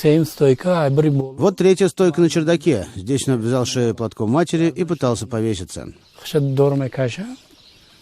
Вот третья стойка на чердаке. Здесь он обвязал шею платком матери и пытался повеситься.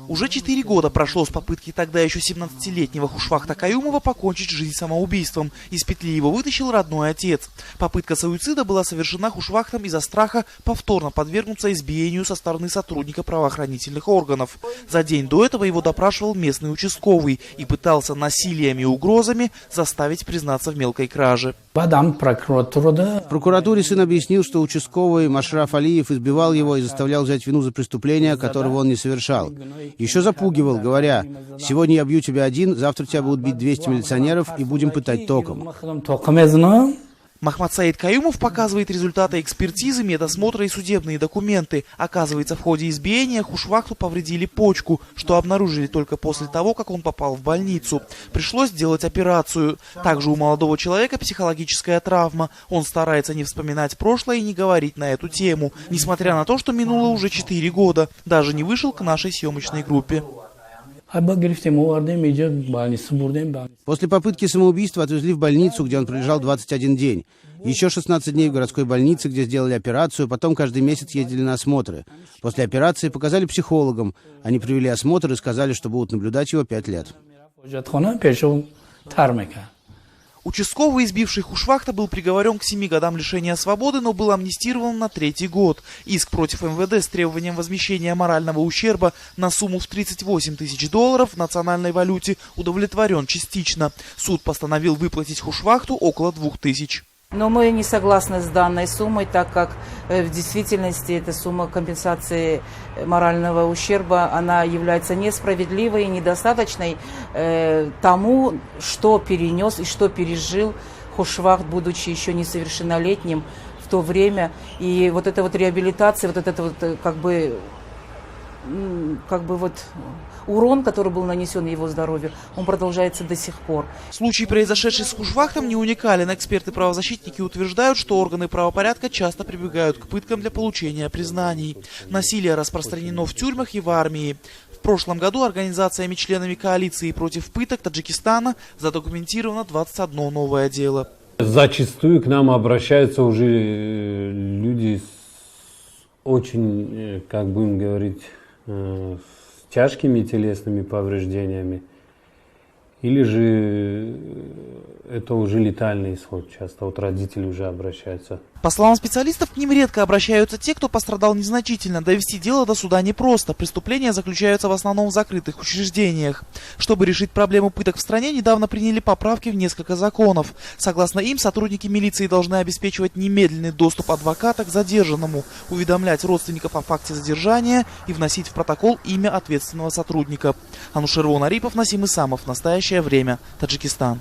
Уже 4 года прошло с попытки тогда еще 17-летнего Хушвахта Каюмова покончить жизнь самоубийством. Из петли его вытащил родной отец. Попытка суицида была совершена Хушвахтом из-за страха повторно подвергнуться избиению со стороны сотрудника правоохранительных органов. За день до этого его допрашивал местный участковый и пытался насилием и угрозами заставить признаться в мелкой краже. В прокуратуре сын объяснил, что участковый Машраф Алиев избивал его и заставлял взять вину за преступление, которого он не совершал. Еще запугивал, говоря: «Сегодня я бью тебя один, завтра тебя будут бить 200 милиционеров и будем пытать током». Махмад Саид Каюмов показывает результаты экспертизы, медосмотра и судебные документы. Оказывается, в ходе избиения Хушвахту повредили почку, что обнаружили только после того, как он попал в больницу. Пришлось сделать операцию. Также у молодого человека психологическая травма. Он старается не вспоминать прошлое и не говорить на эту тему, несмотря на то, что минуло уже 4 года. Даже не вышел к нашей съемочной группе. После попытки самоубийства отвезли в больницу, где он пролежал 21 день. Еще 16 дней в городской больнице, где сделали операцию, потом каждый месяц ездили на осмотры. После операции показали психологам. Они провели осмотр и сказали, что будут наблюдать его 5 лет. Участковый, избивший Хушвахта, был приговорен к 7 годам лишения свободы, но был амнистирован на 3-й год. Иск против МВД с требованием возмещения морального ущерба на сумму в $38 тысяч в национальной валюте удовлетворен частично. Суд постановил выплатить Хушвахту около 2000. Но мы не согласны с данной суммой, так как в действительности эта сумма компенсации морального ущерба, она является несправедливой и недостаточной тому, что перенес и что пережил Хушвахт, будучи еще несовершеннолетним в то время. И вот эта вот реабилитация, вот этот вот как бы урон, который был нанесен его здоровью, он продолжается до сих пор. Случай, произошедший с Хушвахтом, не уникален. Эксперты-правозащитники утверждают, что органы правопорядка часто прибегают к пыткам для получения признаний. Насилие распространено в тюрьмах и в армии. В прошлом году организациями-членами коалиции против пыток Таджикистана задокументировано 21 новое дело. Зачастую к нам обращаются уже люди с очень, как будем говорить, с тяжкими телесными повреждениями, или же это уже летальный исход, часто вот родители уже обращаются. По словам специалистов, к ним редко обращаются те, кто пострадал незначительно. Довести дело до суда непросто. Преступления заключаются в основном в закрытых учреждениях. Чтобы решить проблему пыток в стране, недавно приняли поправки в несколько законов. Согласно им, сотрудники милиции должны обеспечивать немедленный доступ адвоката к задержанному, уведомлять родственников о факте задержания и вносить в протокол имя ответственного сотрудника. Анушер Арипов, Насим Исамов. Настоящее время. Таджикистан.